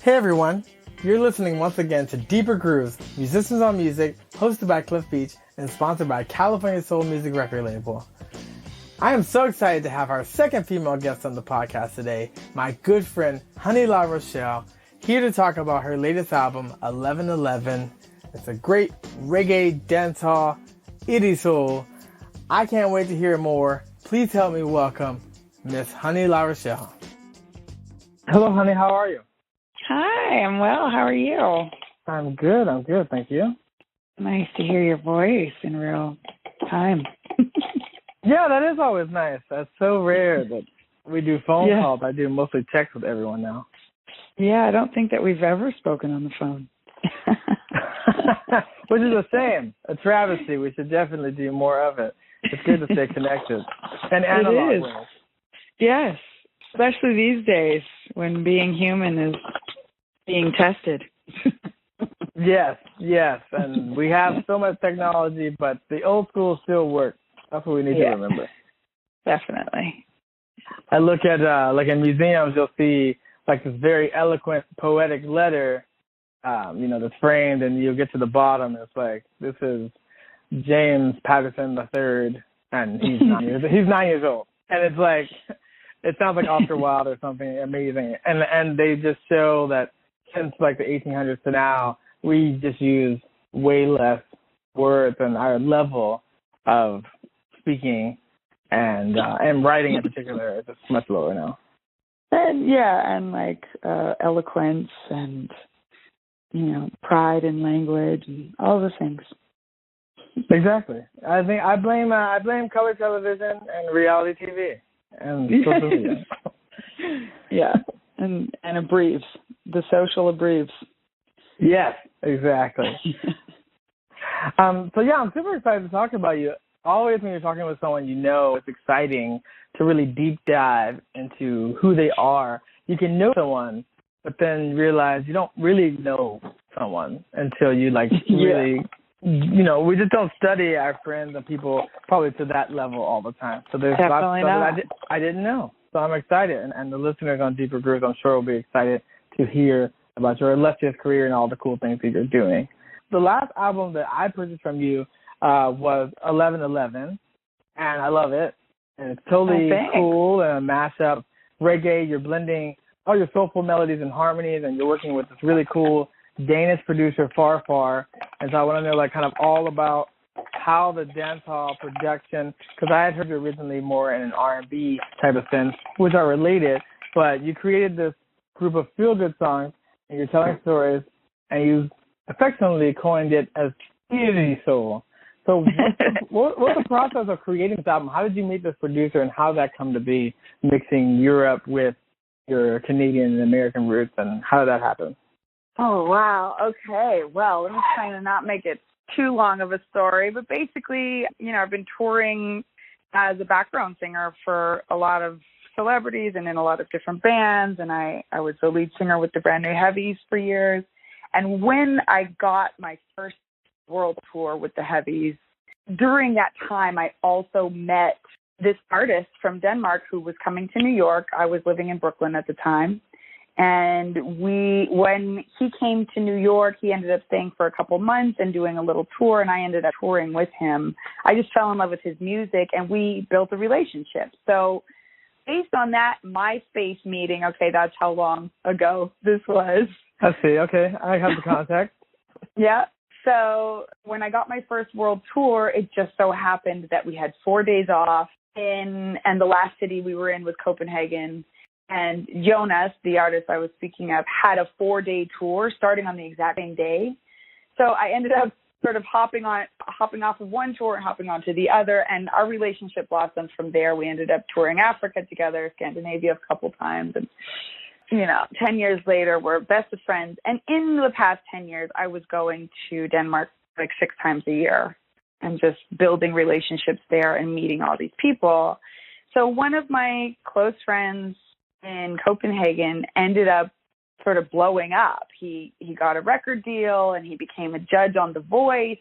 Hey everyone, you're listening once again to Deeper Grooves, Musicians on Music, hosted by Cliff Beach and sponsored by California Soul Music Record Label. I am so excited to have our second female guest on the podcast today, my good friend Honey Larochelle, here to talk about her latest album, 1111. It's a great reggae, dancehall, itty soul. I can't wait to hear more. Please help me welcome Miss Honey Larochelle. Hello, honey. How are you? Hi, I'm well. How are you? I'm good. Thank you. Nice to hear your voice in real time. Yeah, that is always nice. That's so rare that we do phone calls. I do mostly text with everyone now. Yeah, I don't think that we've ever spoken on the phone. Which is a shame, a travesty. We should definitely do more of it. It's good to stay connected. And analog it is. ways. Yes, especially these days when being human is being tested. Yes. And we have so much technology, but the old school still works. That's what we need to remember. Definitely. I look at, like in museums, you'll see like this very eloquent, poetic letter, that's framed, and you'll get to the bottom. It's like, this is James Patterson III, and he's 9 years old. And it's like, it sounds like Oscar Wilde or something amazing. And they just show that since like the 1800s to now, we just use way less words, and our level of speaking and writing in particular is just much lower now. And like eloquence and pride in language and all the things. Exactly. I think I blame color television and reality TV and social media. Yeah, and abreves, the social abreves. Yes, exactly. I'm super excited to talk about you. Always when you're talking with someone it's exciting to really deep dive into who they are. You can know someone, but then realize you don't really know someone until you really, we just don't study our friends and people probably to that level all the time. So there's lots of stuff that I didn't know. So I'm excited, and the listeners on Deeper Grooves, I'm sure will be excited to hear about your illustrious career and all the cool things that you're doing. The last album that I purchased from you was 1111, and I love it. And it's totally cool and a mashup. Reggae, you're blending all your soulful melodies and harmonies, and you're working with this really cool Danish producer, Far. And so I want to know, kind of all about how the dancehall production, because I had heard you originally more in an R&B type of sense, which are related, but you created this group of feel-good songs, and you're telling stories, and you affectionately coined it as itty soul. So what's the process of creating this album? How did you meet this producer, and how did that come to be, mixing Europe with your Canadian and American roots, and how did that happen? Oh, wow. Okay. Well, let me try to not make it too long of a story, but basically, I've been touring as a background singer for a lot of celebrities and in a lot of different bands, and I was the lead singer with the brand new Heavies for years. And when I got my first world tour with the Heavies, during that time, I also met this artist from Denmark who was coming to New York. I was living in Brooklyn at the time. And when he came to New York, he ended up staying for a couple months and doing a little tour, and I ended up touring with him. I just fell in love with his music, and we built a relationship. So based on that MySpace meeting, that's how long ago this was. I see. Okay. I have the contact. Yeah. So when I got my first world tour, it just so happened that we had 4 days off, and the last city we were in was Copenhagen. And Jonas, the artist I was speaking of, had a 4-day tour starting on the exact same day. So I ended up sort of hopping off of one tour and hopping onto the other, and our relationship blossomed from there. We ended up touring Africa together, Scandinavia a couple times, and 10 years later, we're best of friends. And in the past 10 years, I was going to Denmark 6 times a year and just building relationships there and meeting all these people. So one of my close friends in Copenhagen ended up sort of blowing up. He got a record deal, and he became a judge on The Voice.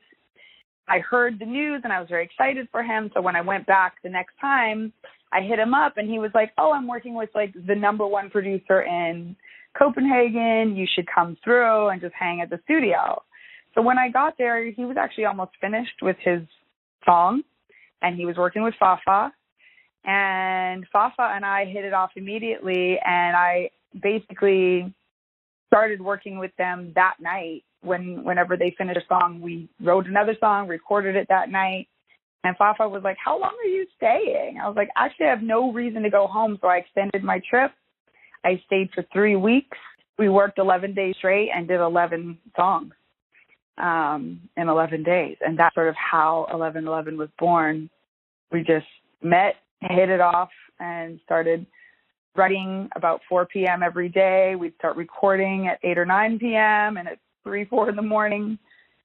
I heard the news, and I was very excited for him. So when I went back the next time, I hit him up, and he was like, "Oh, I'm working with the number one producer in Copenhagen. You should come through and just hang at the studio. So when I got there, he was actually almost finished with his song, and he was working with Fafa. And Fafa and I hit it off immediately, and I basically started working with them that night. Whenever they finished a song, we wrote another song, recorded it that night. And Fafa was like, "How long are you staying?" I was like, "Actually, I have no reason to go home." So I extended my trip. I stayed for 3 weeks. We worked 11 days straight and did 11 songs in 11 days. And that's sort of how 1111 was born. We just met, hit it off, and started writing about 4 p.m. every day. We'd start recording at 8 or 9 p.m. and at 3, 4 in the morning,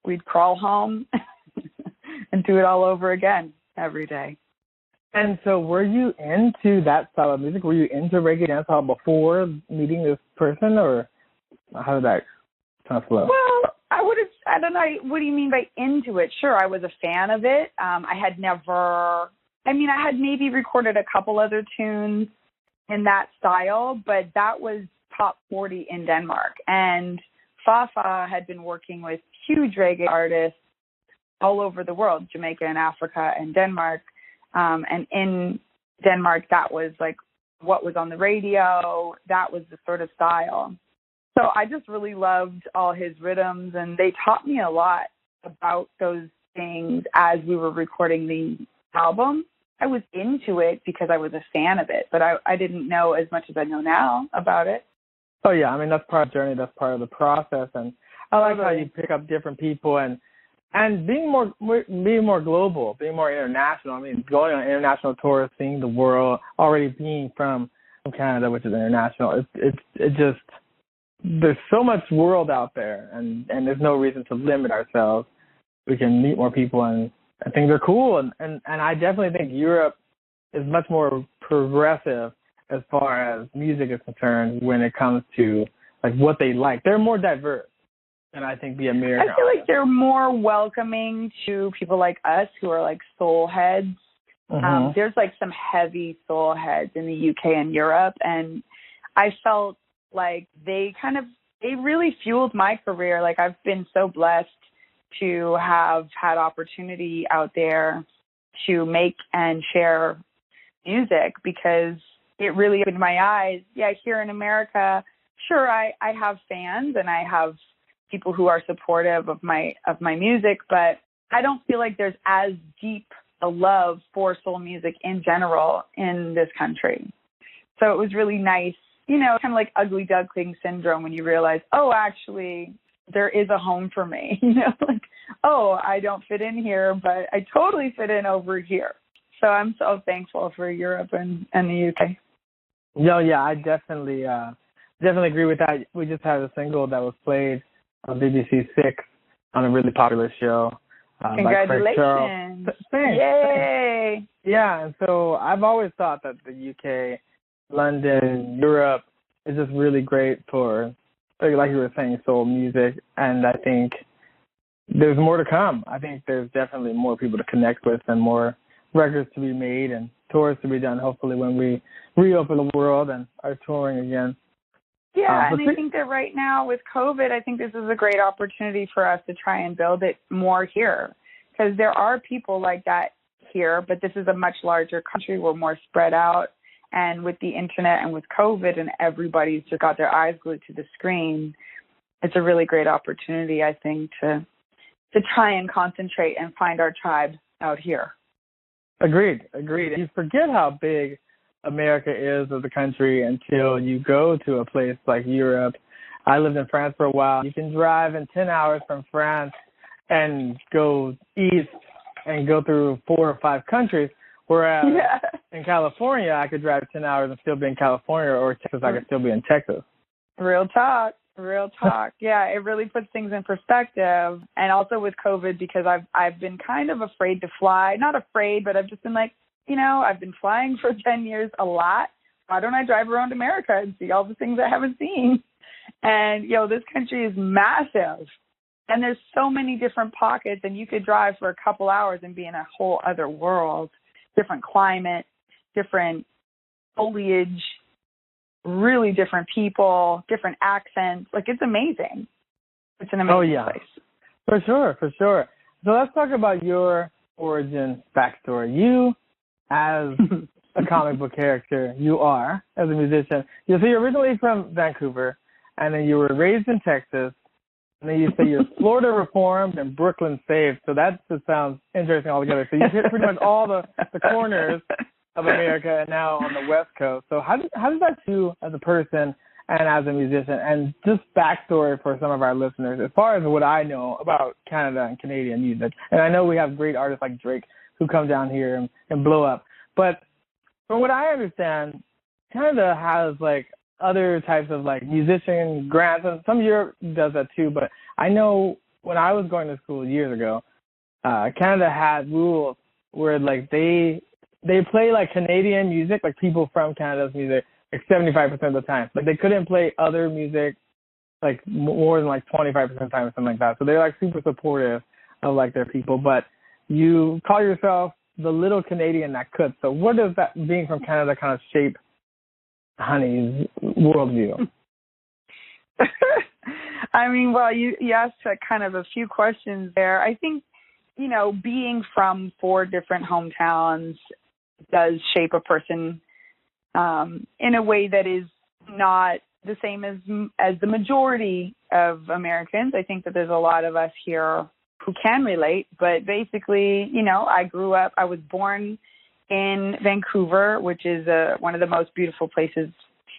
we'd crawl home and do it all over again every day. And so were you into that style of music? Were you into reggae dancehall before meeting this person, or how did that kind of flow? Well, I don't know, what do you mean by into it? Sure, I was a fan of it. I had maybe recorded a couple other tunes in that style, but that was top 40 in Denmark. And Fafa had been working with huge reggae artists all over the world, Jamaica and Africa and Denmark. And in Denmark, that was like what was on the radio. That was the sort of style. So I just really loved all his rhythms, and they taught me a lot about those things as we were recording the album. I was into it because I was a fan of it, but I didn't know as much as I know now about it. Oh, yeah. I mean, that's part of the journey. That's part of the process. And I like how you pick up different people and being more global, being more international. I mean, going on international tours, seeing the world, already being from Canada, which is international. It just, there's so much world out there, and there's no reason to limit ourselves. We can meet more people, and things are cool. And I definitely think Europe is much more progressive as far as music is concerned when it comes to like what they like. They're more diverse than I think the American. I feel like they're more welcoming to people like us who are like soul heads. Mm-hmm. There's like some heavy soul heads in the UK and Europe, and I felt like they really fueled my career. Like I've been so blessed to have had opportunity out there to make and share music, because it really opened my eyes. Yeah, here in America, sure, I have fans and I have people who are supportive of my music, but I don't feel like there's as deep a love for soul music in general in this country. So it was really nice, kind of like ugly duckling syndrome when you realize, oh, actually, there is a home for me. Like, oh, I don't fit in here, but I totally fit in over here. So I'm so thankful for Europe and the UK. Yeah, I definitely agree with that. We just had a single that was played on BBC 6 on a really popular show. Congratulations. Thanks. Yay. Thanks. Yeah, and so I've always thought that the UK, London, Europe is just really great for, like you were saying, soul music. And I think there's more to come. I think there's definitely more people to connect with and more records to be made and tours to be done, hopefully, when we reopen the world and are touring again. Yeah, and I think that right now with COVID, I think this is a great opportunity for us to try and build it more here, because there are people like that here, but this is a much larger country. We're more spread out. And with the internet and with COVID and everybody's just got their eyes glued to the screen, it's a really great opportunity, I think, to try and concentrate and find our tribe out here. Agreed. You forget how big America is as a country until you go to a place like Europe. I lived in France for a while. You can drive in 10 hours from France and go east and go through 4 or 5 countries, whereas in California, I could drive 10 hours and still be in California, or Texas, I could still be in Texas. Real talk. Yeah, it really puts things in perspective. And also with COVID, because I've been kind of afraid to fly. Not afraid, but I've just been like, I've been flying for 10 years a lot. Why don't I drive around America and see all the things I haven't seen? And, this country is massive. And there's so many different pockets, and you could drive for a couple hours and be in a whole other world, different climate, different foliage, really different people, different accents. Like, it's amazing. It's an amazing place. For sure. So let's talk about your origin backstory. You, as a comic book character, you are, as a musician. So you're originally from Vancouver, and then you were raised in Texas, and then you say you're Florida reformed and Brooklyn saved. So that just sounds interesting altogether. So you hit pretty much all the corners of America and now on the West Coast. So how does that do as a person and as a musician? And just backstory for some of our listeners, as far as what I know about Canada and Canadian music. And I know we have great artists like Drake who come down here and blow up. But from what I understand, Canada has like other types of like musician grants, and some of Europe does that too. But I know when I was going to school years ago, Canada had rules where like they play like Canadian music, like people from Canada's music, like 75% of the time. Like they couldn't play other music like more than like 25% of the time or something like that. So they're like super supportive of like their people. But you call yourself the little Canadian that could. So what does that being from Canada kind of shape Honey's worldview? I mean, well, you asked kind of a few questions there. I think, you know, being from 4 different hometowns does shape a person in a way that is not the same as the majority of Americans. I think that there's a lot of us here who can relate, but basically, you know, I was born in Vancouver, which is one of the most beautiful places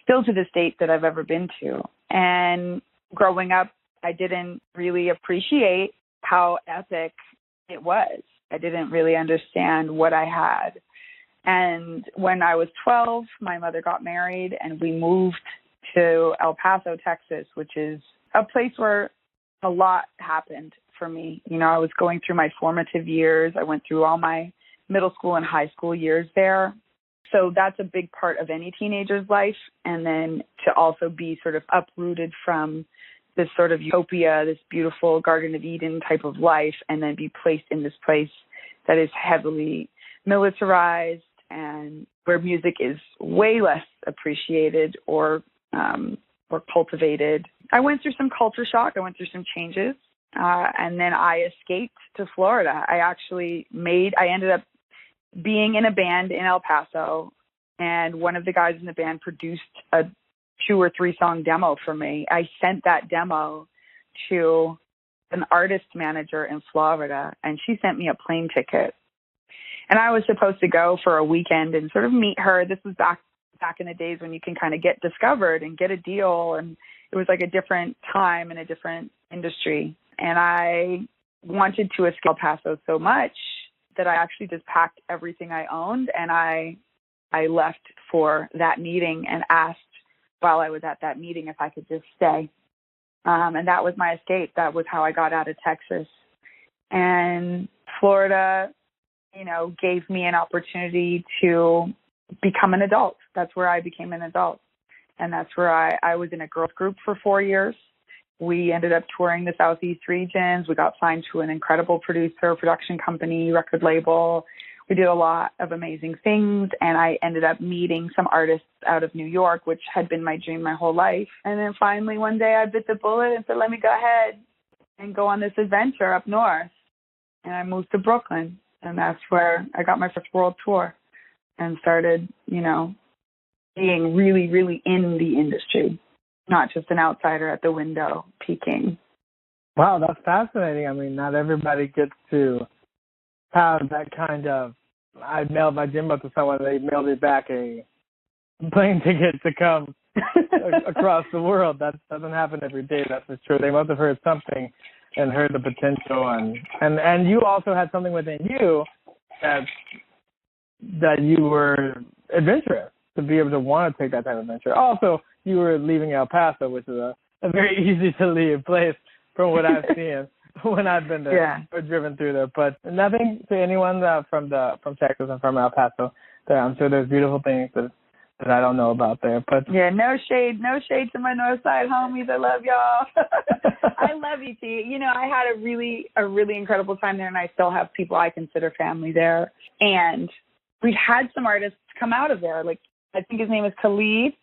still to this date that I've ever been to. And growing up, I didn't really appreciate how epic it was. I didn't really understand what I had. And when I was 12, my mother got married and we moved to El Paso, Texas, which is a place where a lot happened for me. You know, I was going through my formative years. I went through all my middle school and high school years there. So that's a big part of any teenager's life. And then to also be sort of uprooted from this sort of utopia, this beautiful Garden of Eden type of life, and then be placed in this place that is heavily militarized and where music is way less appreciated or cultivated. I went through some culture shock. I went through some changes. And then I escaped to Florida. I ended up being in a band in El Paso, and one of the guys in the band produced a 2 or 3 song demo for me. I sent that demo to an artist manager in Florida, and she sent me a plane ticket. And I was supposed to go for a weekend and sort of meet her. This was back in the days when you can kind of get discovered and get a deal, and it was like a different time and a different industry. And I wanted to escape El Paso so much that I actually just packed everything I owned, and I left for that meeting and asked while I was at that meeting if I could just stay. And that was my escape. That was how I got out of Texas. And Florida, you know, gave me an opportunity to become an adult. That's where I became an adult. And that's where I was in a girls group for 4 years. We ended up touring the Southeast regions. We got signed to an incredible production company, record label. We did a lot of amazing things, and I ended up meeting some artists out of New York, which had been my dream my whole life. And then finally one day I bit the bullet and said, let me go ahead and go on this adventure up north. And I moved to Brooklyn, and that's where I got my first world tour and started, you know, being really, really in the industry. Not just an outsider at the window peeking. Wow, that's fascinating. I mean, not everybody gets to have that kind of, I mailed my gym up to someone, they mailed me back a plane ticket to come across the world. That doesn't happen every day, that's for sure. They must have heard something and heard the potential. And you also had something within you that you were adventurous to be able to want to take that type of adventure. Also, you were leaving El Paso, which is a very easy to leave place from what I've seen when I've been there or driven through there. But nothing to anyone from Texas and from El Paso. I'm sure there's beautiful things that I don't know about there. But yeah, no shade to my North Side homies. I love y'all. I love you, T. You know, I had a really incredible time there, and I still have people I consider family there. And we've had some artists come out of there. Like, I think his name is Khalid.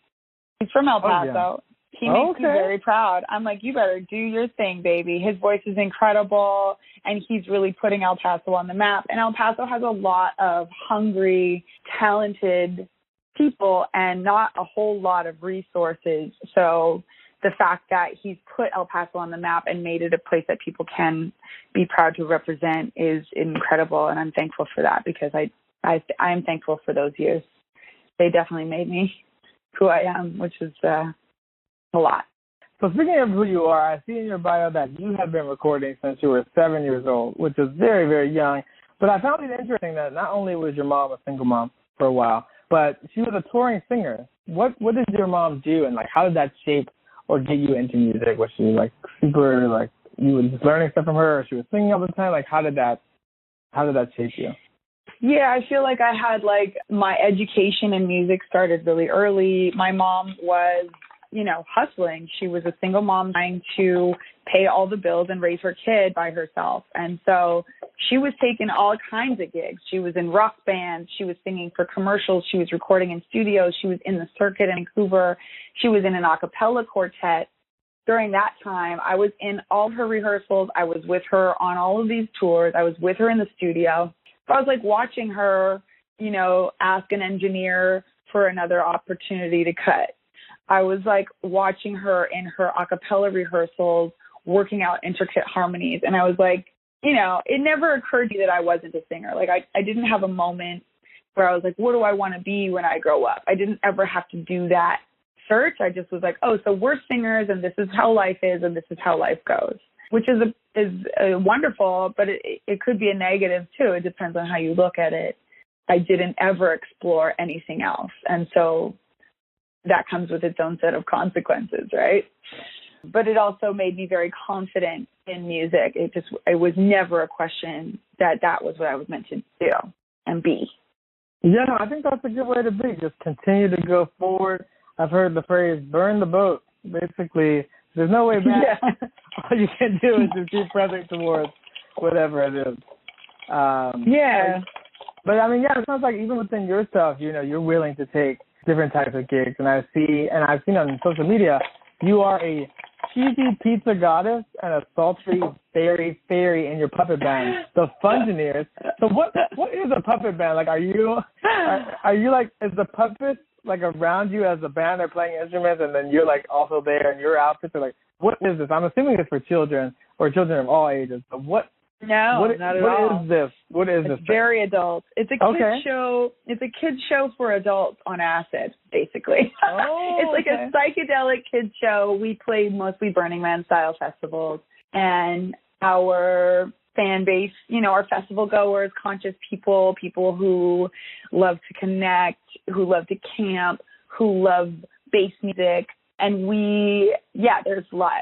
He's from El Paso. Oh, yeah. He makes me very proud. I'm like, you better do your thing, baby. His voice is incredible, and he's really putting El Paso on the map. And El Paso has a lot of hungry, talented people and not a whole lot of resources. So the fact that he's put El Paso on the map and made it a place that people can be proud to represent is incredible, and I'm thankful for that because I am thankful for those years. They definitely made me who I am, which is a lot. So speaking of who you are, I see in your bio that you have been recording since you were 7 years old, which is very, very young. But I found it interesting that not only was your mom a single mom for a while, but she was a touring singer. What did your mom do, and like how did that shape or get you into music? Was she like super like you were just learning stuff from her, or she was singing all the time? Like how did that shape you? Yeah, I feel like I had like my education in music started really early. My mom was, hustling. She was a single mom trying to pay all the bills and raise her kid by herself. And so she was taking all kinds of gigs. She was in rock bands. She was singing for commercials. She was recording in studios. She was in the circuit in Vancouver. She was in an a cappella quartet. During that time, I was in all her rehearsals. I was with her on all of these tours. I was with her in the studio. So I was like watching her, ask an engineer for another opportunity to cut. I was like watching her in her a cappella rehearsals, working out intricate harmonies. And I was like, it never occurred to me that I wasn't a singer. Like I didn't have a moment where I was like, what do I want to be when I grow up? I didn't ever have to do that search. I just was like, oh, so we're singers and this is how life is and this is how life goes, which is wonderful, but it could be a negative too. It depends on how you look at it. I didn't ever explore anything else. And so that comes with its own set of consequences, right? But it also made me very confident in music. It was never a question that was what I was meant to do and be. Yeah, no, I think that's a good way to be. Just continue to go forward. I've heard the phrase "burn the boat." Basically, there's no way back. Yeah. All you can do is just keep pressing towards whatever it is. Yeah. But I mean, yeah, it sounds like even within yourself, you're willing to take different types of gigs. And I've seen on social media, you are a cheesy pizza goddess and a sultry fairy in your puppet band, the Fungineers. So what is a puppet band? Like, are you like, is the puppet like around you as a band they're playing instruments and then you're like also there and your outfits are like, what is this? I'm assuming it's for children or children of all ages, but what not at all. What is this? What is this? It's very adult. It's a kids show. It's a kids show for adults on acid, basically. Oh, it's like a psychedelic kids show. We play mostly Burning Man style festivals, and our fan base, our festival goers, conscious people who love to connect, who love to camp, who love bass music. And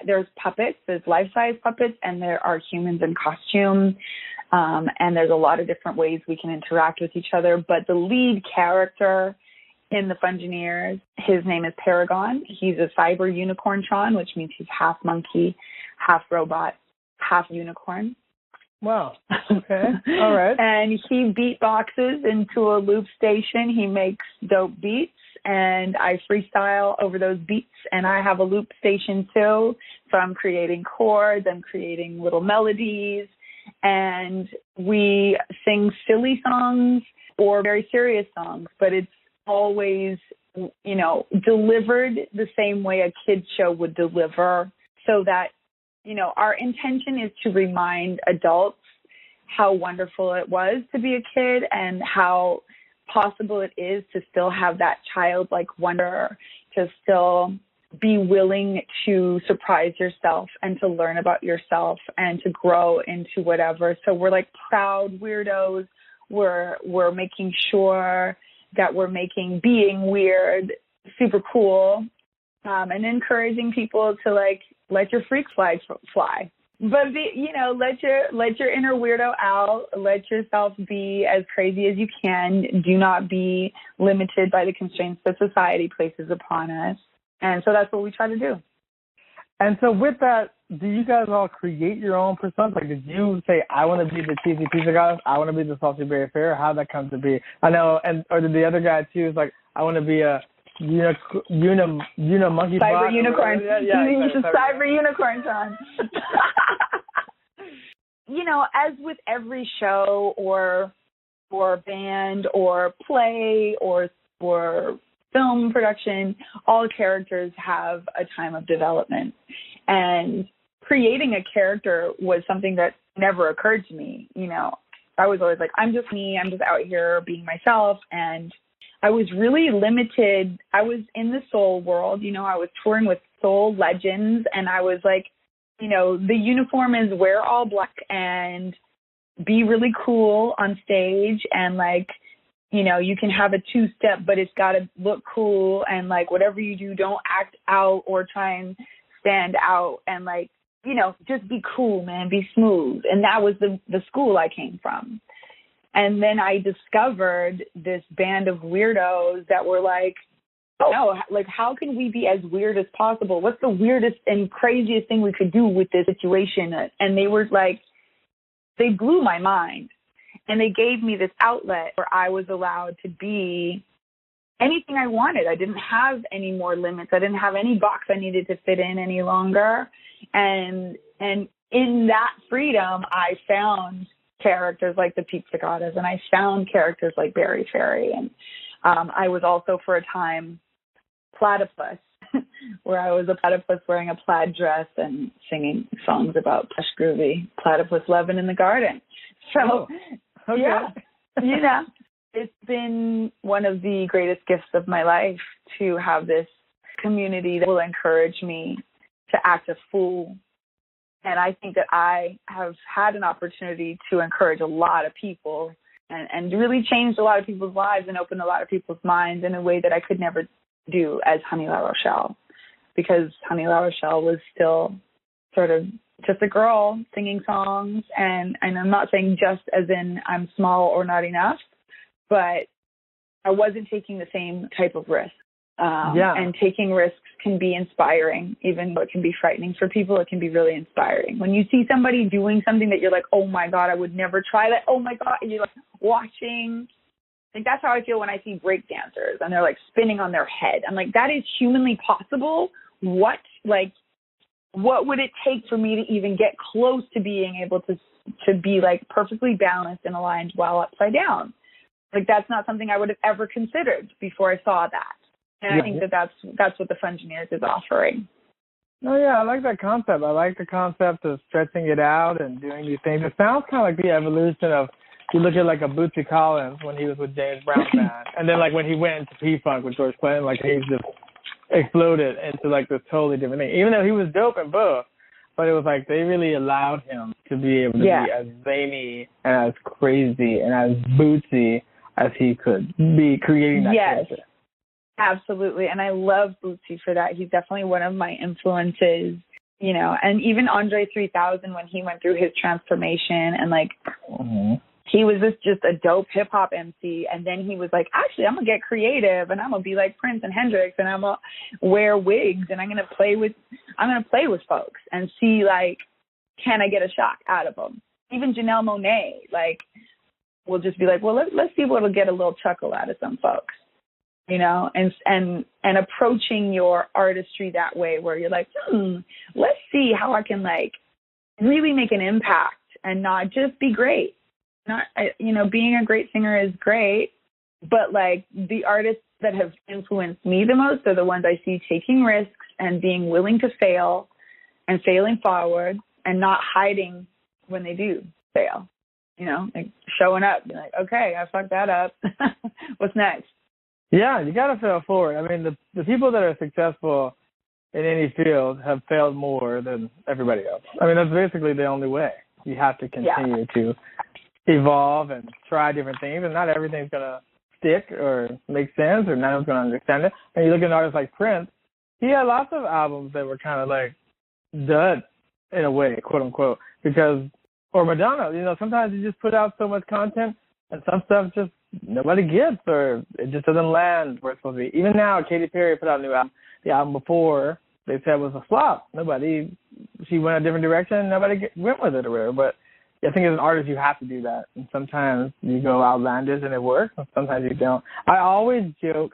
there's puppets, there's life-size puppets, and there are humans in costume. And there's a lot of different ways we can interact with each other. But the lead character in the Fungineers, his name is Paragon. He's a cyber unicorn Tron, which means he's half monkey, half robot, half unicorn. Wow. Okay. All right. And he beatboxes into a loop station. He makes dope beats, and I freestyle over those beats, and I have a loop station too. So I'm creating chords, I'm creating little melodies, and we sing silly songs or very serious songs, but it's always, delivered the same way a kid's show would deliver, so that, our intention is to remind adults how wonderful it was to be a kid and how possible it is to still have that childlike wonder, to still be willing to surprise yourself and to learn about yourself and to grow into whatever. So we're like proud weirdos. We're making sure that we're making being weird super cool, and encouraging people to like let your freak flag fly. But let your inner weirdo out. Let yourself be as crazy as you can. Do not be limited by the constraints that society places upon us. And so that's what we try to do. And so with that, do you guys all create your own personas? Like, did you say, I want to be the cheesy pizza goddess, I want to be the salty berry fair? How did that come to be? I know, or did the other guy choose, like, I want to be a monkey cyber unicorn. Cyber unicorn time. As with every show or band or play or film production, all characters have a time of development. And creating a character was something that never occurred to me. I was always like, I'm just me. I'm just out here being myself. And I was really limited. I was in the soul world. I was touring with soul legends. And I was like, the uniform is wear all black and be really cool on stage. And you can have a two-step, but it's got to look cool. And whatever you do, don't act out or try and stand out. And just be cool, man, be smooth. And that was the school I came from. And then I discovered this band of weirdos that were how can we be as weird as possible? What's the weirdest and craziest thing we could do with this situation? And they were they blew my mind. And they gave me this outlet where I was allowed to be anything I wanted. I didn't have any more limits. I didn't have any box I needed to fit in any longer. And in that freedom, I found characters like the Pizza Goddess, and I found characters like Barry Ferry. And I was also for a time platypus, where I was a platypus wearing a plaid dress and singing songs about Plush Groovy, platypus loving in the garden. So, okay. Yeah, it's been one of the greatest gifts of my life to have this community that will encourage me to act a fool. And I think that I have had an opportunity to encourage a lot of people and really changed a lot of people's lives and opened a lot of people's minds in a way that I could never do as Honey Larochelle, because Honey Larochelle was still sort of just a girl singing songs. And I'm not saying just as in I'm small or not enough, but I wasn't taking the same type of risk. And taking risks can be inspiring, even though it can be frightening for people. It can be really inspiring. When you see somebody doing something that you're like, oh my God, I would never try that. Oh my God. And you're watching. That's how I feel when I see break dancers and they're spinning on their head. I'm like, that is humanly possible. What would it take for me to even get close to being able to be perfectly balanced and aligned while upside down? That's not something I would have ever considered before I saw that. And I think that's what the Fungineers is offering. Oh, yeah, I like that concept. I like the concept of stretching it out and doing these things. It sounds kind of like the evolution of, you look at a Bootsy Collins when he was with James Brown Band, and then when he went into P-Funk with George Clinton, he just exploded into this totally different thing. Even though he was dope and both, but it was they really allowed him to be able to be as zany and as crazy and as Bootsy as he could be, creating that character. Absolutely. And I love Bootsy for that. He's definitely one of my influences, and even Andre 3000 when he went through his transformation and he was just a dope hip hop MC. And then he was actually, I'm going to get creative and I'm going to be like Prince and Hendrix and I'm going to wear wigs and I'm going to play with folks and see can I get a shock out of them? Even Janelle Monáe, will just be well, let's see what'll get a little chuckle out of some folks. And approaching your artistry that way where you're let's see how I can really make an impact and not just be great. Not, being a great singer is great, but the artists that have influenced me the most are the ones I see taking risks and being willing to fail and failing forward and not hiding when they do fail, showing up, okay, I fucked that up. What's next? Yeah, you got to fail forward. I mean, the people that are successful in any field have failed more than everybody else. I mean, that's basically the only way. You have to continue to evolve and try different things, and not everything's going to stick or make sense, or no one's going to understand it. And you look at an artist like Prince, he had lots of albums that were kind of dud in a way, quote unquote, or Madonna, sometimes you just put out so much content and some stuff just nobody gets, or it just doesn't land where it's supposed to be. Even now, Katy Perry put out a new album. The album before they said was a flop. She went a different direction. Nobody went with it or whatever. But I think as an artist, you have to do that. And sometimes you go outlandish and it works, and sometimes you don't. I always joke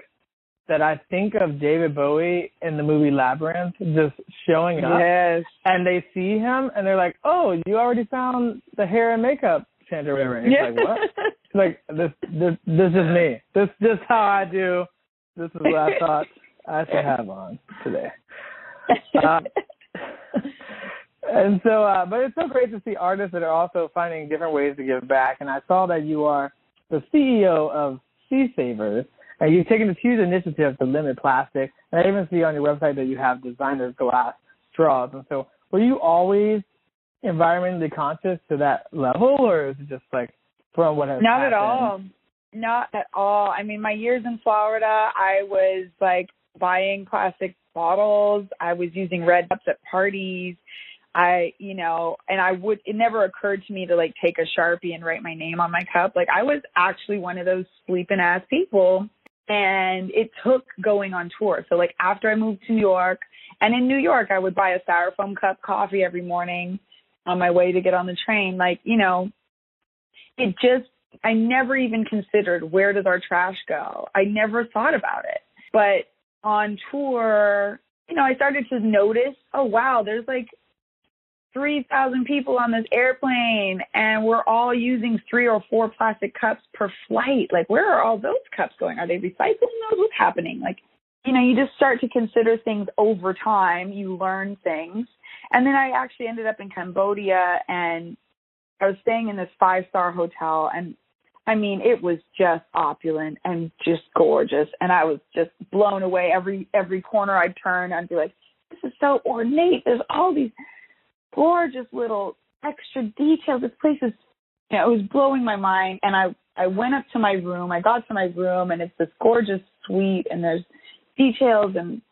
that I think of David Bowie in the movie Labyrinth just showing up. Yes. And they see him and they're like, oh, you already found the hair and makeup tent or whatever. And he's like, what? Like, this is me. This is how I do. This is what I thought I should have on today. And so, but it's so great to see artists that are also finding different ways to give back. And I saw that you are the CEO of Sea Savers, and you've taken this huge initiative to limit plastic. And I even see on your website that you have designer glass straws. And so, were you always environmentally conscious to that level, or is it just like from what has Not happened? at all. Not at all. I mean, my years in Florida, I was like buying plastic bottles. I was using red cups at parties. It never occurred to me to like take a Sharpie and write my name on my cup. Like, I was actually one of those sleeping ass people. And it took going on tour. So like after I moved to New York, and in New York, I would buy a styrofoam cup coffee every morning on my way to get on the train. Like, I never even considered, where does our trash go? I never thought about it. But on tour, I started to notice, oh, wow, there's like 3,000 people on this airplane, and we're all using 3 or 4 plastic cups per flight. Like, where are all those cups going? Are they recycling those? What's happening? Like, you just start to consider things over time. You learn things. And then I actually ended up in Cambodia, and I was staying in this 5-star hotel, and I mean, it was just opulent and just gorgeous. And I was just blown away. Every corner I'd turn, I'd be like, this is so ornate. There's all these gorgeous little extra details. This place is, it was blowing my mind. And I went up to my room. I got to my room, and it's this gorgeous suite, and there's details and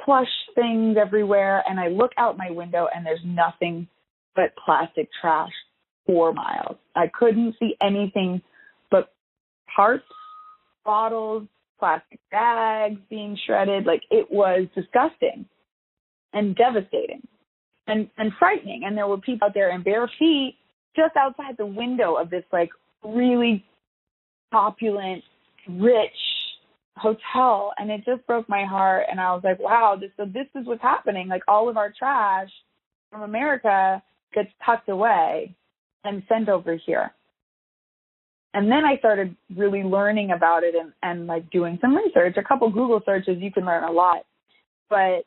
plush things everywhere. And I look out my window, and there's nothing but plastic trash 4 miles. I couldn't see anything but parts, bottles, plastic bags being shredded. Like, it was disgusting and devastating and frightening. And there were people out there in bare feet just outside the window of this like really opulent, rich hotel. And it just broke my heart. And I was like, wow, this is what's happening. Like, all of our trash from America gets tucked away and sent over here. And then I started really learning about it and like doing some research. A couple Google searches, you can learn a lot. But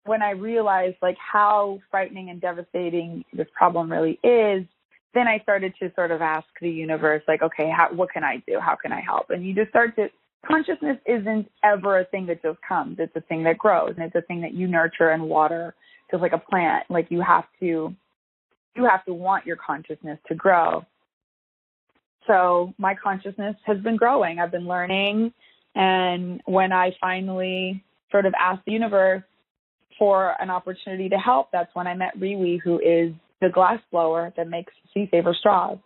when I realized like how frightening and devastating this problem really is, then I started to sort of ask the universe, like, okay, what can I do? How can I help? And you just start to, consciousness isn't ever a thing that just comes. It's a thing that grows, and it's a thing that you nurture and water, just like a plant. Like, you have to want your consciousness to grow. So my consciousness has been growing. I've been learning. And when I finally sort of asked the universe for an opportunity to help, that's when I met Riwi, who is the glass blower that makes Sea Saver straws.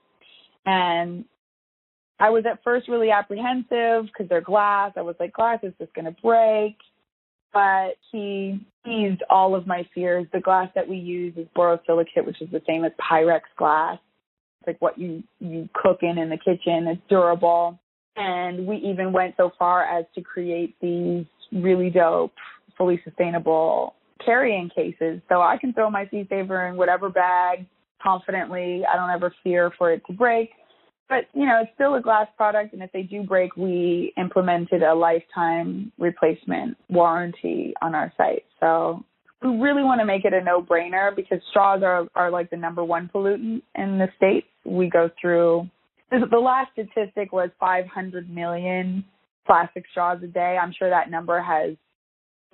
And I was at first really apprehensive because they're glass. I was like, glass is just going to break. But he eased all of my fears. The glass that we use is borosilicate, which is the same as Pyrex glass. It's like what you cook in the kitchen. It's durable. And we even went so far as to create these really dope, fully sustainable carrying cases. So I can throw my Sea Saver in whatever bag confidently. I don't ever fear for it to break. But, it's still a glass product, and if they do break, we implemented a lifetime replacement warranty on our site. So we really want to make it a no-brainer, because straws are like the number one pollutant in the States. We go through, the last statistic was 500 million plastic straws a day. I'm sure that number has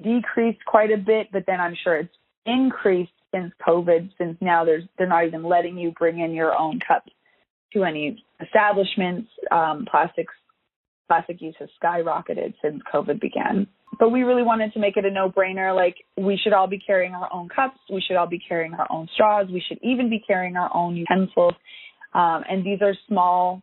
decreased quite a bit, but then I'm sure it's increased since COVID, since now they're not even letting you bring in your own cups to any establishments. Plastic use has skyrocketed since COVID began. But we really wanted to make it a no-brainer. Like, we should all be carrying our own cups. We should all be carrying our own straws. We should even be carrying our own utensils. And these are small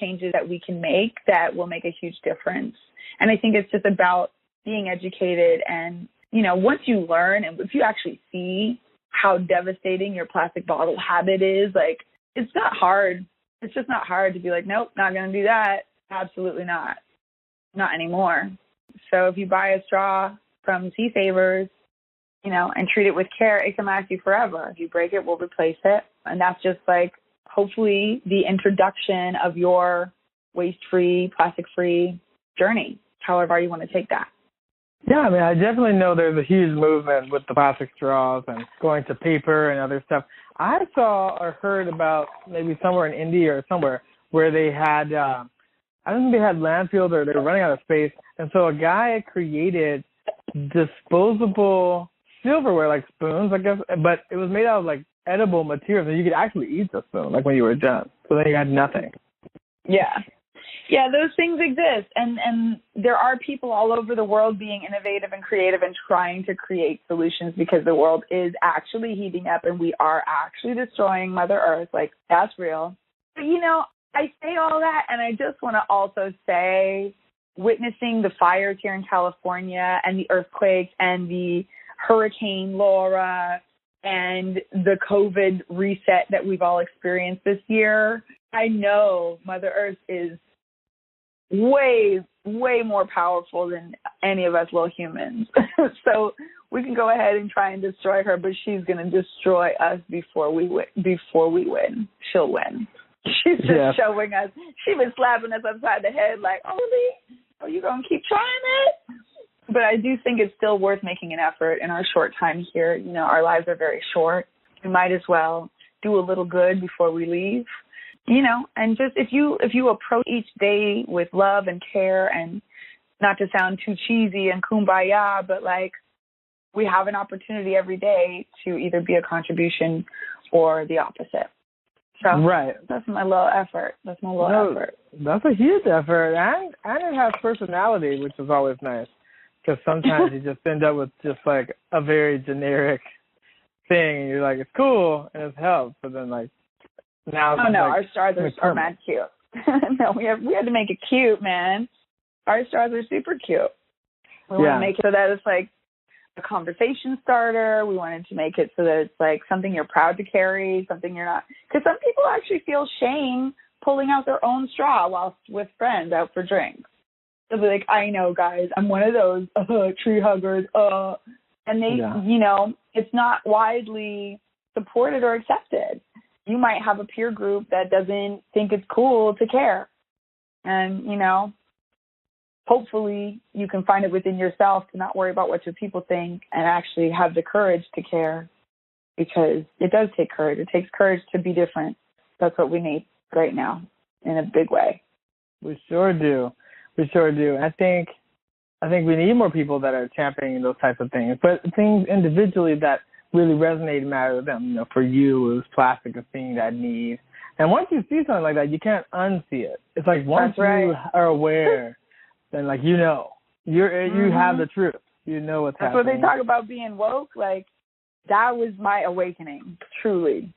changes that we can make that will make a huge difference. And I think it's just about being educated. And, once you learn and if you actually see how devastating your plastic bottle habit is, like, it's not hard. It's just not hard to be like, nope, not going to do that. Absolutely not. Not anymore. So if you buy a straw from Sea Savers, you know, and treat it with care, it can last you forever. If you break it, we'll replace it. And that's just like, hopefully, the introduction of your waste-free, plastic-free journey, however you want to take that. Yeah, I mean, I definitely know there's a huge movement with the plastic straws and going to paper and other stuff. I saw or heard about maybe somewhere in India or somewhere where they had, I don't think they had landfills or they were running out of space. And so a guy created disposable silverware, like spoons, I guess, but it was made out of like edible materials and you could actually eat the spoon, like when you were done. So then you had nothing. Yeah. Yeah, those things exist, and there are people all over the world being innovative and creative and trying to create solutions because the world is actually heating up and we are actually destroying Mother Earth. Like, that's real. But, you know, I say all that, and I just want to also say, witnessing the fires here in California and the earthquakes and the Hurricane Laura and the COVID reset that we've all experienced this year, I know Mother Earth is way, way more powerful than any of us little humans. So we can go ahead and try and destroy her, but she's going to destroy us before we win. She'll win. She's just showing us. She's been slapping us upside the head like, oh, you going to keep trying it? But I do think it's still worth making an effort in our short time here. You know, our lives are very short. We might as well do a little good before we leave. You know, and just if you approach each day with love and care, and not to sound too cheesy and kumbaya, but like, we have an opportunity every day to either be a contribution or the opposite. So right. That's my little effort. That's a huge effort, and it has personality, which is always nice, because sometimes you just end up with just like a very generic thing, and you're like, it's cool and it's helped, but then like, now oh no, like, our stars are so mad cute. No, we had to make it cute, man. Our stars are super cute. We want to make it so that it's like a conversation starter. We wanted to make it so that it's like something you're proud to carry, something you're not. Because some people actually feel shame pulling out their own straw while with friends out for drinks. They'll be like, I know, guys, I'm one of those tree huggers. And they, you know, it's not widely supported or accepted. You might have a peer group that doesn't think it's cool to care. And, you know, hopefully you can find it within yourself to not worry about what your people think and actually have the courage to care, because it does take courage. It takes courage to be different. That's what we need right now in a big way. We sure do. We sure do. I think we need more people that are championing those types of things, but things individually that really resonate and matter to them. You know, for you, it was plastic, a thing that need. And once you see something like that, you can't unsee it. It's like once you are aware, then like you know, you have the truth. You know what's happening. That's what they talk about being woke. Like, that was my awakening, truly.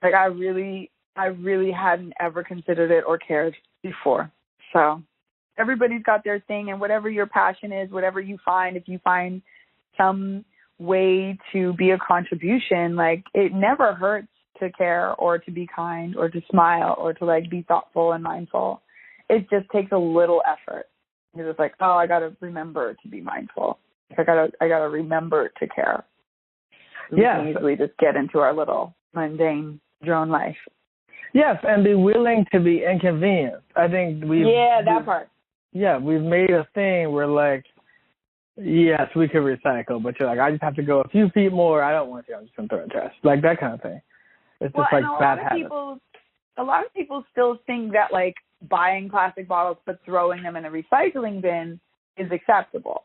Like, I really hadn't ever considered it or cared before. So everybody's got their thing, and whatever your passion is, whatever you find, if you find some way to be a contribution, like, it never hurts to care or to be kind or to smile or to like be thoughtful and mindful. It just takes a little effort. You're just like, oh, I gotta remember to be mindful. I gotta remember to care. We can easily just get into our little mundane drone life. Yes, and be willing to be inconvenienced. I think that part. Yeah, we've made a thing where like, yes, we could recycle, but you're like, I just have to go a few feet more. I don't want to. I'm just going to throw it in trash. Like that kind of thing. It's just like bad habits. A lot of people still think that like buying plastic bottles but throwing them in a recycling bin is acceptable.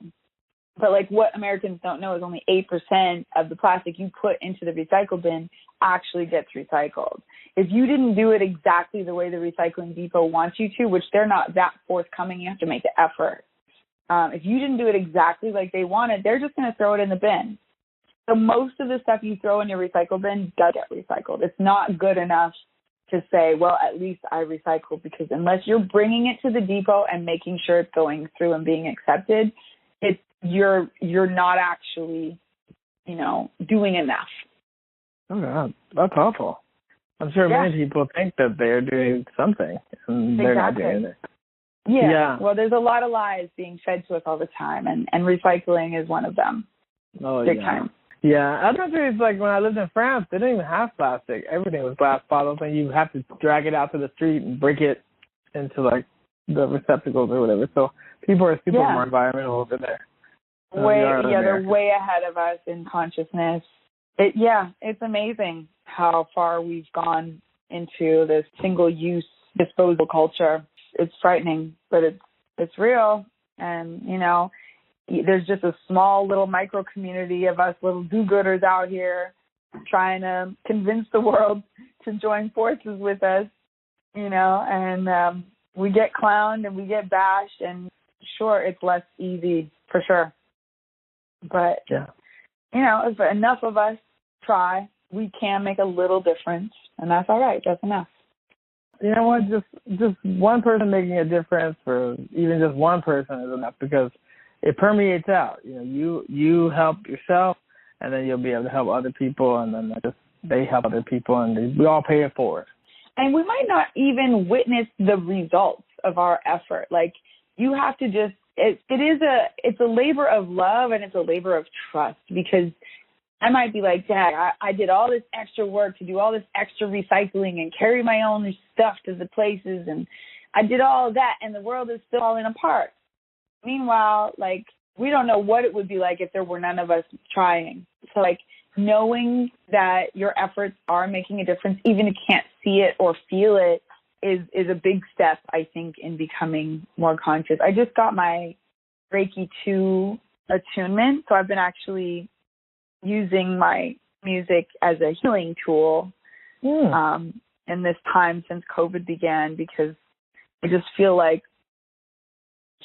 But like what Americans don't know is only 8% of the plastic you put into the recycle bin actually gets recycled. If you didn't do it exactly the way the recycling depot wants you to, which they're not that forthcoming, you have to make the effort. If you didn't do it exactly like they wanted, they're just going to throw it in the bin. So most of the stuff you throw in your recycle bin does get recycled. It's not good enough to say, well, at least I recycle, because unless you're bringing it to the depot and making sure it's going through and being accepted, you're not actually, doing enough. Oh, God. That's awful. I'm sure many people think that they're doing something, and they're not doing it. Yeah. Well, there's a lot of lies being fed to us all the time, and recycling is one of them. Oh, big time. Yeah, other countries, like when I lived in France, they didn't even have plastic. Everything was glass bottles, and you have to drag it out to the street and break it into like the receptacles or whatever. So people are super more environmental over there. They're way ahead of us in consciousness. It's amazing how far we've gone into this single-use disposable culture. It's frightening, but it's real. And, you know, there's just a small little micro community of us little do-gooders out here trying to convince the world to join forces with us, you know, and we get clowned and we get bashed, and sure, it's less easy for sure. But, you know, if enough of us try, we can make a little difference, and that's all right. That's enough. You know what? Just one person making a difference, or even just one person is enough, because it permeates out. You know, you help yourself, and then you'll be able to help other people, and then they help other people, and we all pay it forward. And we might not even witness the results of our effort. Like, you have to just, it's a labor of love, and it's a labor of trust, because I might be like, Dad, I did all this extra work to do all this extra recycling and carry my own stuff to the places, and I did all of that, and the world is still falling apart. Meanwhile, like, we don't know what it would be like if there were none of us trying. So, like, knowing that your efforts are making a difference, even if you can't see it or feel it, is a big step, I think, in becoming more conscious. I just got my Reiki 2 attunement, so I've been actually using my music as a healing tool in this time since COVID began, because I just feel like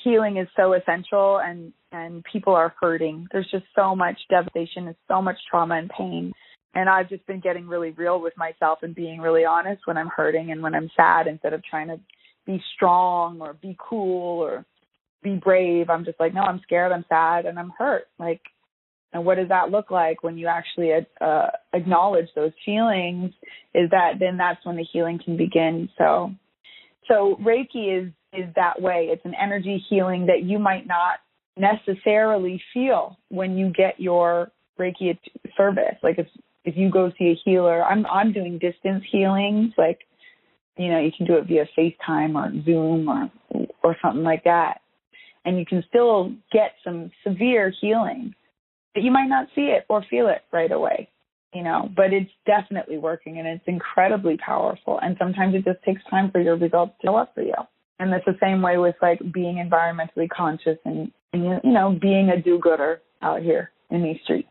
healing is so essential, and people are hurting. There's just so much devastation and so much trauma and pain. And I've just been getting really real with myself and being really honest when I'm hurting and when I'm sad, instead of trying to be strong or be cool or be brave. I'm just like, no, I'm scared, I'm sad, and I'm hurt. Like, and what does that look like when you actually acknowledge those feelings? Then that's when the healing can begin. So Reiki is that way. It's an energy healing that you might not necessarily feel when you get your Reiki service. Like, if you go see a healer, I'm doing distance healings. Like, you know, you can do it via FaceTime or Zoom or something like that, and you can still get some severe healing. But you might not see it or feel it right away, you know, but it's definitely working, and it's incredibly powerful. And sometimes it just takes time for your results to show up for you. And that's the same way with, like, being environmentally conscious and you know, being a do-gooder out here in these streets.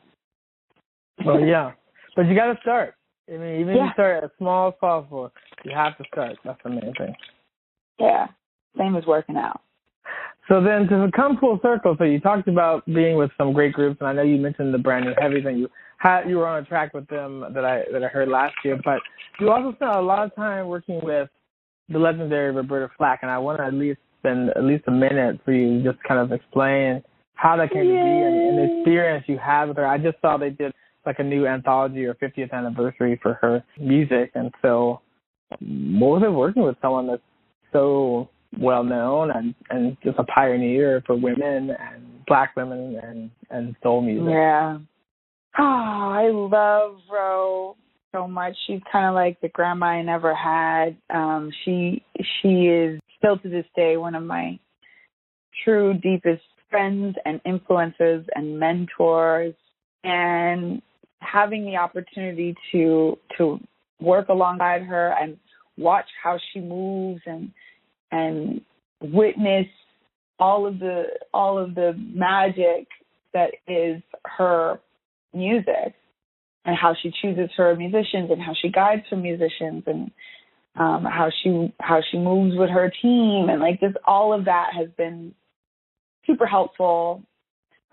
Well, yeah. But you got to start. I mean, even if you start as small as possible, you have to start. That's the main thing. Yeah. Same as working out. So then, to come full circle, so you talked about being with some great groups, and I know you mentioned the brand new Heavies, and you were on a track with them that I heard last year, but you also spent a lot of time working with the legendary Roberta Flack, and I want to at least spend at least a minute for you to just kind of explain how that came to be and the experience you had with her. I just saw they did like a new anthology or 50th anniversary for her music, and so what was it working with someone that's so well known and just a pioneer for women and Black women and soul music? Yeah. Oh, I love Ro so much. She's kind of like the grandma I never had. She is still to this day one of my true deepest friends and influences and mentors. And having the opportunity to work alongside her and watch how she moves and witness all of the magic that is her music, and how she chooses her musicians and how she guides her musicians, and how she moves with her team, and like just all of that has been super helpful.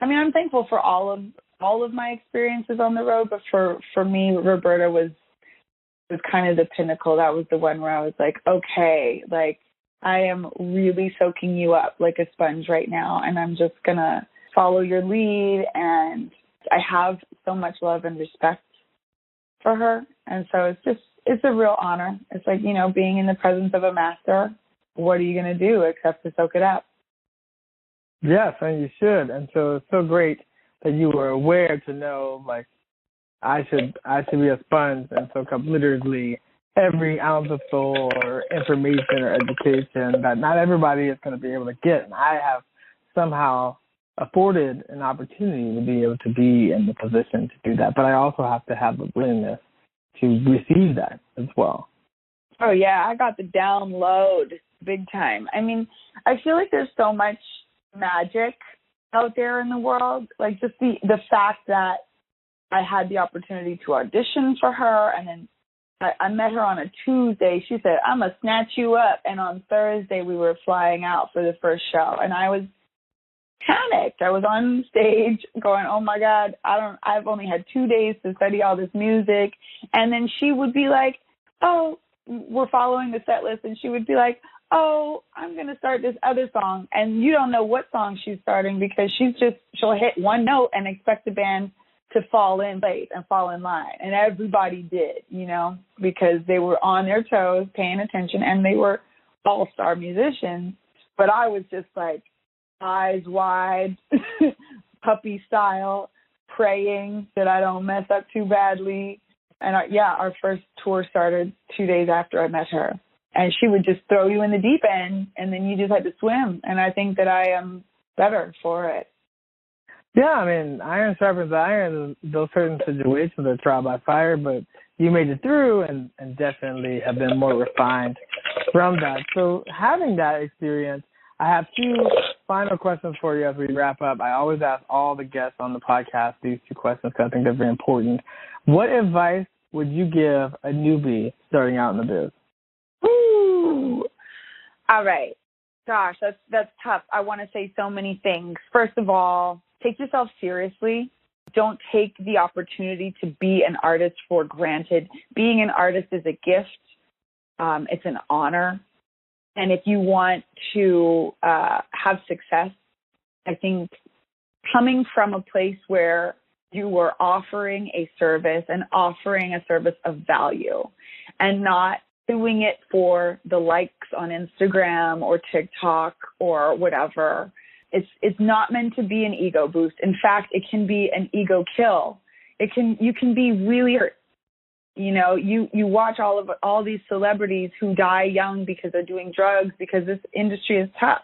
I mean, I'm thankful for all of my experiences on the road, but for me, Roberta was kind of the pinnacle. That was the one where I was like, okay, like, I am really soaking you up like a sponge right now, and I'm just gonna follow your lead. And I have so much love and respect for her, and so it's a real honor. It's like, you know, being in the presence of a master, what are you going to do except to soak it up? Yes, and you should. And so it's so great that you were aware to know, like, I should be a sponge and soak up literally every ounce of soul or information or education that not everybody is going to be able to get. And I have somehow afforded an opportunity to be able to be in the position to do that. But I also have to have the willingness to receive that as well. Oh, yeah, I got the download big time. I mean, I feel like there's so much magic out there in the world. Like, just the fact that I had the opportunity to audition for her, and then I met her on a Tuesday. She said, I'm going to snatch you up. And on Thursday, we were flying out for the first show. And I was panicked. I was on stage going, oh, my God, I've only had 2 days to study all this music. And then she would be like, oh, we're following the set list. And she would be like, oh, I'm going to start this other song. And you don't know what song she's starting because she'll hit one note and expect the band to fall in place and fall in line. And everybody did, because they were on their toes, paying attention, and they were all-star musicians. But I was just like eyes wide, puppy style, praying that I don't mess up too badly. And our first tour started 2 days after I met her. And she would just throw you in the deep end, and then you just had to swim. And I think that I am better for it. Yeah, I mean, iron sharpens iron. Those certain situations are trial by fire, but you made it through and definitely have been more refined from that. So having that experience, I have two final questions for you as we wrap up. I always ask all the guests on the podcast these two questions because I think they're very important. What advice would you give a newbie starting out in the biz? Ooh. All right. Gosh, that's tough. I want to say so many things. First of all, take yourself seriously. Don't take the opportunity to be an artist for granted. Being an artist is a gift. It's an honor. And if you want to have success, I think coming from a place where you were offering a service and offering a service of value and not doing it for the likes on Instagram or TikTok or whatever, it's not meant to be an ego boost. In fact, it can be an ego kill. You can be really hurt. You watch all these celebrities who die young because they're doing drugs, because this industry is tough.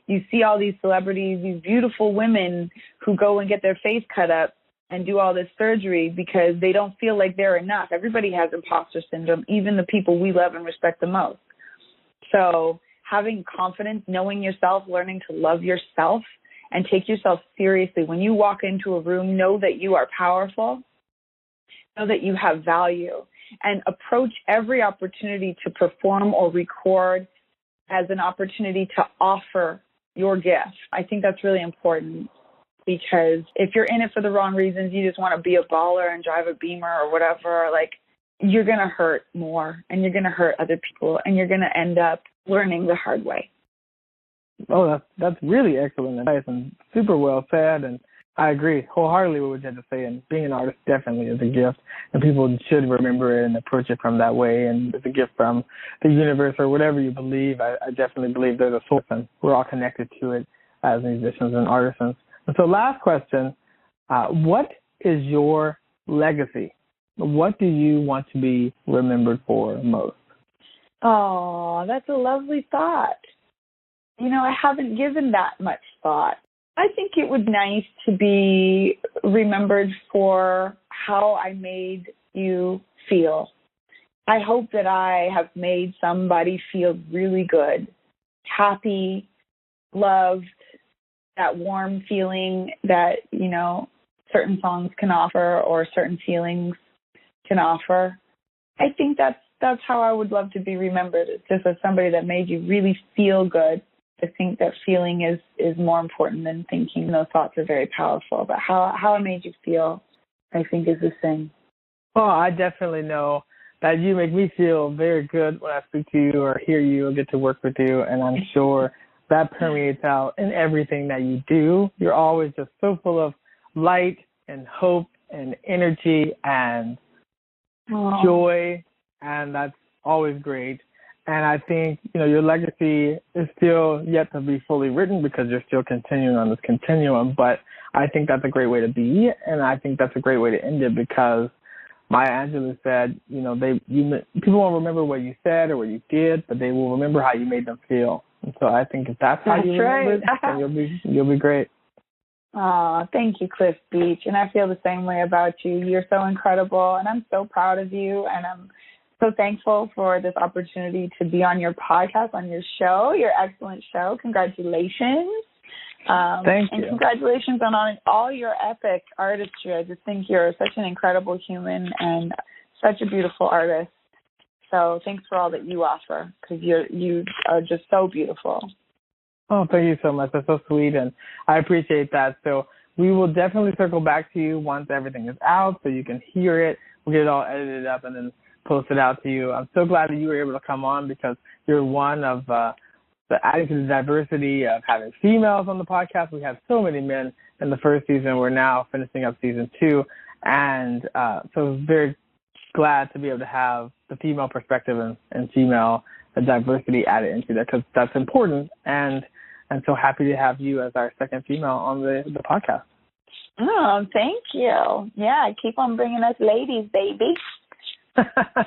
You see all these celebrities, these beautiful women who go and get their face cut up and do all this surgery because they don't feel like they're enough. Everybody has imposter syndrome, even the people we love and respect the most. So having confidence, knowing yourself, learning to love yourself, and take yourself seriously. When you walk into a room, know that you are powerful, know that you have value, and approach every opportunity to perform or record as an opportunity to offer your gift. I think that's really important, because if you're in it for the wrong reasons, you just want to be a baller and drive a Beamer or whatever, like, you're going to hurt more and you're going to hurt other people and you're going to end up learning the hard way. Oh, that's really excellent advice and super well said. And I agree wholeheartedly with what you had to say. And being an artist definitely is a gift, and people should remember it and approach it from that way. And it's a gift from the universe or whatever you believe. I definitely believe there's a source, and we're all connected to it as musicians and artisans. And so last question, what is your legacy? What do you want to be remembered for most? Oh, that's a lovely thought. I haven't given that much thought. I think it would be nice to be remembered for how I made you feel. I hope that I have made somebody feel really good, happy, loved, that warm feeling that, certain songs can offer or certain feelings can offer. I think that's how I would love to be remembered. It's just as somebody that made you really feel good. I think that feeling is more important than thinking. Those thoughts are very powerful, but how I made you feel, I think, is the thing. Well, I definitely know that you make me feel very good when I speak to you or hear you or get to work with you, and I'm sure that permeates out in everything that you do. You're always just so full of light and hope and energy and joy, and that's always great. And I think, your legacy is still yet to be fully written because you're still continuing on this continuum. But I think that's a great way to be, and I think that's a great way to end it because Maya Angelou said, people won't remember what you said or what you did, but they will remember how you made them feel. And so I think if that's how you remember it, then you'll be great. Oh, thank you, Cliff Beach. And I feel the same way about you. You're so incredible, and I'm so proud of you, and I'm so thankful for this opportunity to be on your podcast, on your show, your excellent show. Congratulations. Thank you. And congratulations on all your epic artistry. I just think you're such an incredible human and such a beautiful artist. So thanks for all that you offer because you are just so beautiful. Oh, thank you so much. That's so sweet, and I appreciate that. So we will definitely circle back to you once everything is out so you can hear it. We'll get it all edited up and then post it out to you. I'm so glad that you were able to come on because you're one of the adding to the diversity of having females on the podcast. We had so many men in the first season. We're now finishing up season 2. And so very glad to be able to have the female perspective and female diversity added into that because that's important. And so happy to have you as our second female on the podcast. Oh, thank you. Yeah, keep on bringing us ladies, baby. I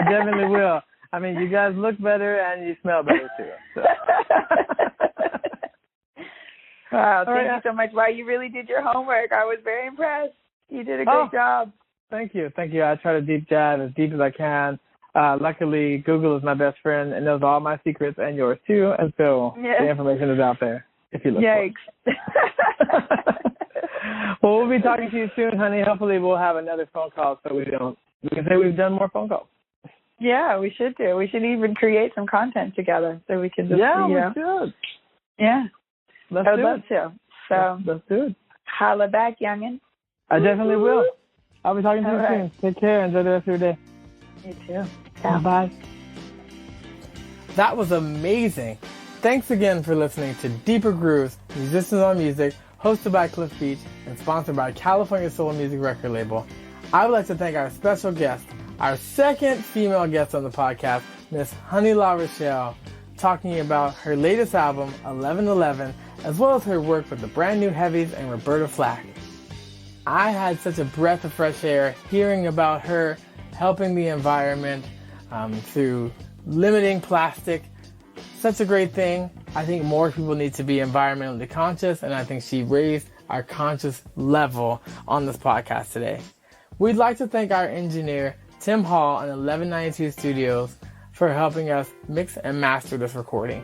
definitely will. I mean, you guys look better and you smell better too. So. Wow, thank you so much. Wow, you really did your homework. I was very impressed. You did a great job. Thank you. I try to deep dive as deep as I can. Luckily, Google is my best friend and knows all my secrets and yours too. And so the information is out there if you look for it. Well, we'll be talking to you soon, honey. Hopefully we'll have another phone call so we can say we've done more phone calls. Yeah, we should do. We should even create some content together so we can just, we should. Yeah. Let's I would love to. So let's do it. Holla back, youngin'. I definitely will. I'll be talking to you soon. Take care. Enjoy the rest of your day. You too. Bye. That was amazing. Thanks again for listening to Deeper Grooves, Musicians on Music, hosted by Cliff Beach and sponsored by California Soul Music record label. I would like to thank our special guest, our second female guest on the podcast, Miss Honey Larochelle, talking about her latest album, 1111, as well as her work with the brand new Heavies and Roberta Flack. I had such a breath of fresh air hearing about her helping the environment through limiting plastic. Such a great thing. I think more people need to be environmentally conscious, and I think she raised our conscious level on this podcast today. We'd like to thank our engineer, Tim Hall, and 1192 Studios for helping us mix and master this recording.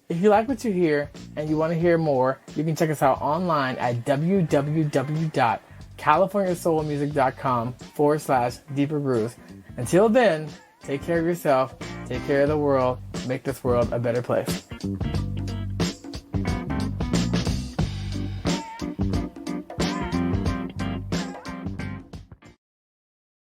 If you like what you hear and you want to hear more, you can check us out online at www.californiasoulmusic.com/Deeper Grooves. Until then, take care of yourself, take care of the world, make this world a better place.